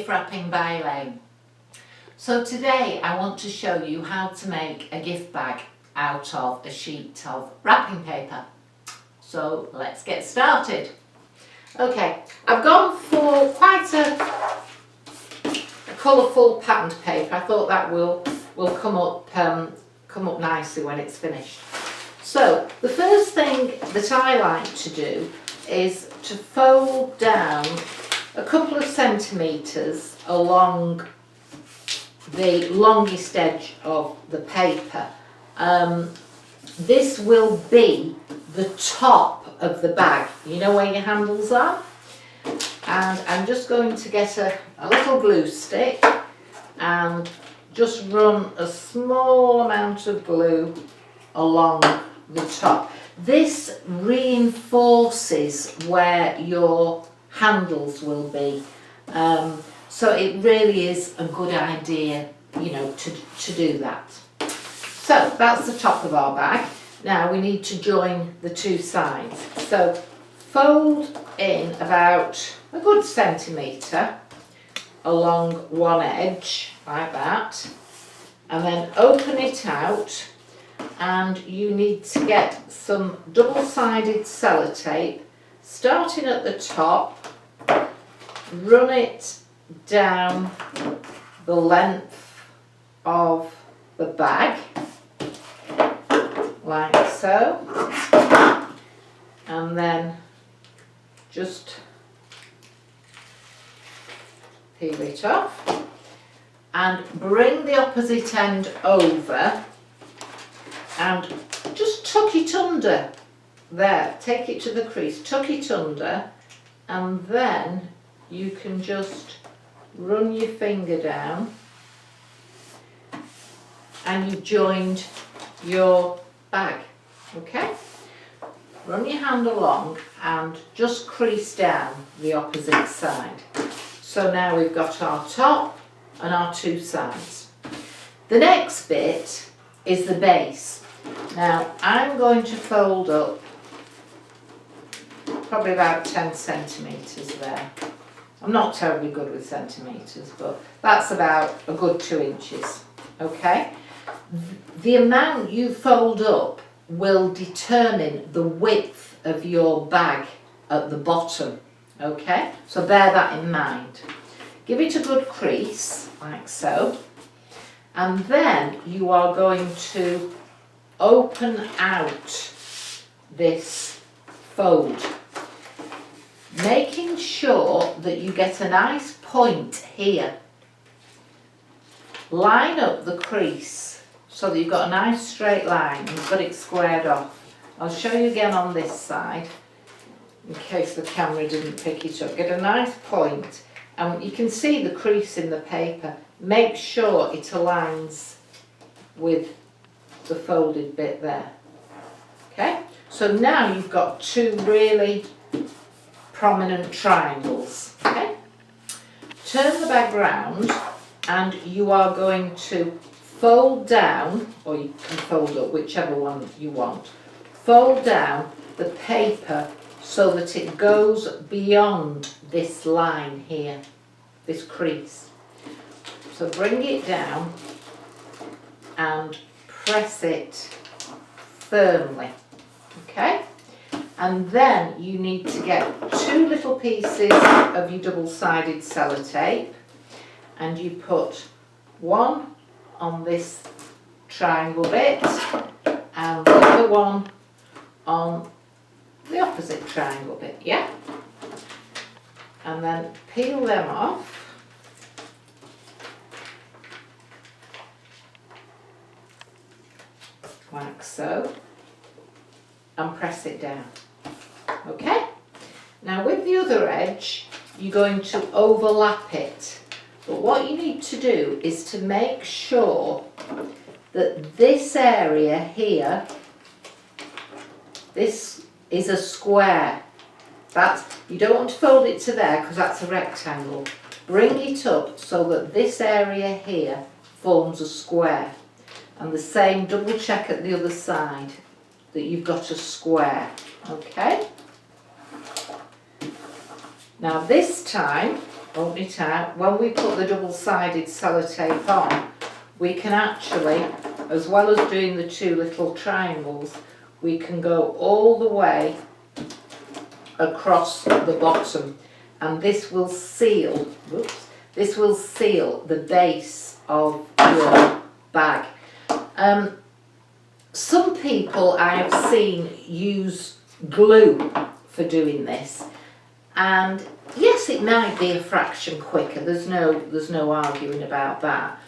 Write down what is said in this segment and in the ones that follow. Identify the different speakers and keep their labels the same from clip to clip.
Speaker 1: Gift Wrapping by Elaine. So today I want to show you how to make a gift bag out of a sheet of wrapping paper. So let's get started. Okay, I've gone for quite a colourful patterned paper. I thought that will come up nicely when it's finished. So the first thing that I like to do is to fold down a couple of centimetres along the longest edge of the paper. This will be the top of the bag, you know where your handles are? And I'm just going to get a little glue stick and just run a small amount of glue along the top. This reinforces where your handles will be, so it really is a good idea, you know, to do that. So that's the top of our bag. Now we need to join the two sides. So fold in about a good centimetre along one edge like that, and then open it out, and you need to get some double-sided sellotape starting at the top, run it down the length of the bag like so, and then just peel it off and bring the opposite end over and just tuck it under there. Take it to the crease, tuck it under, and then you can just run your finger down and you've joined your bag. Okay, run your hand along and just crease down the opposite side. So now we've got our top and our two sides. The next bit is the base. Now I'm going to fold up probably about 10 centimetres there. I'm not terribly good with centimetres, but that's about a good 2 inches. Okay, the amount you fold up will determine the width of your bag at the bottom. Okay, so bear that in mind. Give it a good crease like so, and then you are going to open out this fold, making sure that you get a nice point here. Line up the crease so that you've got a nice straight line and you've got it squared off. I'll show you again on this side in case the camera didn't pick it up. Get a nice point, and you can see the crease in the paper. Make sure it aligns with the folded bit there. Okay, so now you've got two really prominent triangles. Okay, turn the bag round and you are going to fold down, or you can fold up, whichever one you want. Fold down the paper so that it goes beyond this line here, this crease. So bring it down and press it firmly. Okay, and then you need to get two little pieces of your double-sided sellotape, and you put one on this triangle bit and the other one on the opposite triangle bit, yeah? And then peel them off. Like so, and press it down. Okay, now with the other edge you're going to overlap it, but what you need to do is to make sure that this area here, this is a square. You don't want to fold it to there because that's a rectangle. Bring it up so that this area here forms a square, and the same, double check at the other side that you've got a square. Okay, now this time open it out. When we put the double-sided sellotape on, we can actually, as well as doing the two little triangles, we can go all the way across the bottom, and this will seal, whoops, this will seal the base of your bag. Some people I have seen use glue for doing this, and yes, it might be a fraction quicker, there's no arguing about that,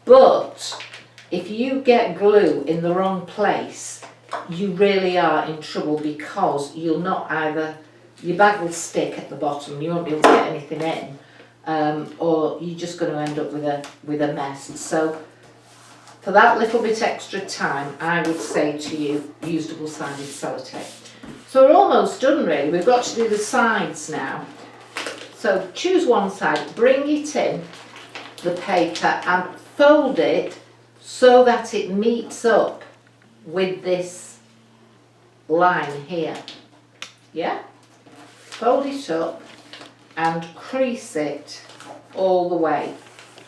Speaker 1: but if you get glue in the wrong place, you really are in trouble, because you'll not either, your bag will stick at the bottom, you won't be able to get anything in, or you're just going to end up with a mess. So for that little bit extra time, I would say to you, use double-sided sellotape. So we're almost done really, we've got to do the sides now. So choose one side, bring it in, the paper, and fold it so that it meets up with this line here. Yeah? Fold it up and crease it all the way.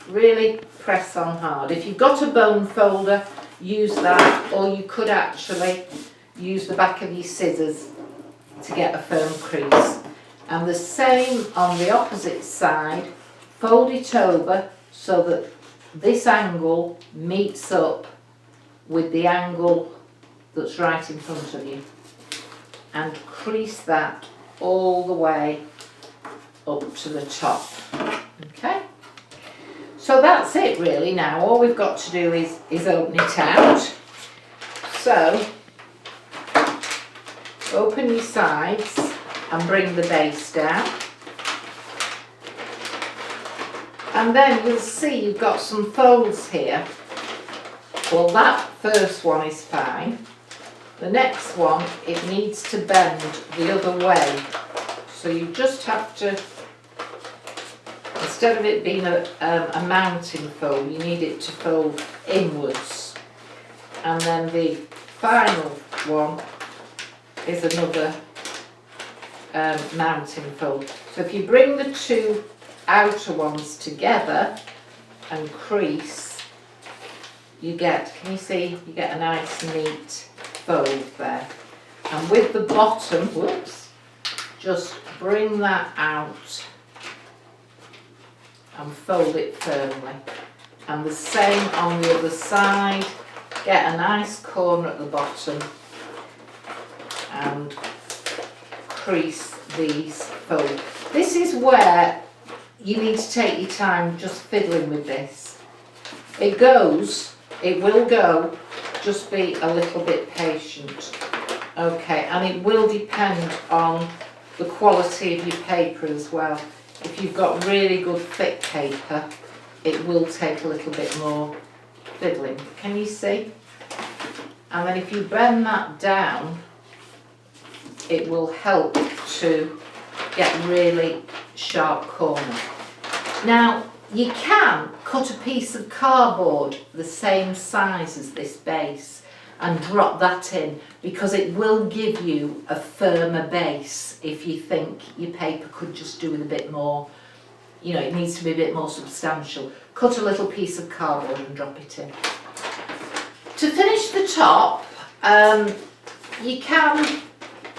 Speaker 1: Really press on hard. If you've got a bone folder, use that, or you could actually use the back of your scissors to get a firm crease. And the same on the opposite side, fold it over so that this angle meets up with the angle that's right in front of you, and crease that all the way up to the top. Okay, so that's it really. Now all we've got to do is open it out. So open your sides and bring the base down, and then you'll see you've got some folds here. Well, that first one is fine. The next one, it needs to bend the other way. So you just have to, instead of it being a mounting fold, you need it to fold inwards. And then the final one is another mounting fold. So if you bring the two outer ones together and crease, you get, can you see, you get a nice neat fold there. And with the bottom, whoops, just bring that out and fold it firmly. And the same on the other side, get a nice corner at the bottom and crease these folds. This is where you need to take your time just fiddling with this. It goes, it will go, just be a little bit patient. Okay, and it will depend on the quality of your paper as well. If you've got really good thick paper, it will take a little bit more fiddling. Can you see? And then if you bend that down, it will help to get really sharp corners. Now, you can cut a piece of cardboard the same size as this base and drop that in, because it will give you a firmer base if you think your paper could just do with a bit more, you know, it needs to be a bit more substantial. Cut a little piece of cardboard and drop it in. To finish the top, you can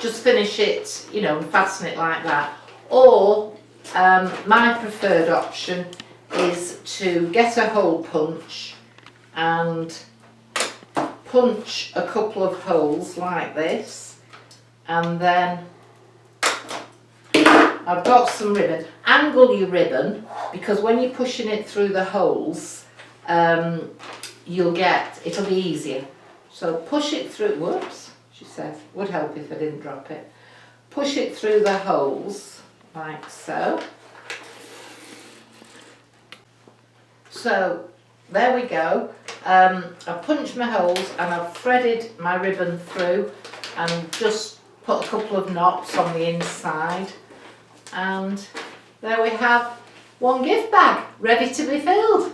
Speaker 1: just finish it, you know, and fasten it like that, or my preferred option is to get a hole punch and punch a couple of holes like this, and then I've got some ribbon. Angle your ribbon, because when you're pushing it through the holes, it'll be easier. So push it through, whoops, she says, would help if I didn't drop it. Push it through the holes, like so. So there we go. I've punched my holes and I've threaded my ribbon through and just put a couple of knots on the inside, and there we have one gift bag ready to be filled.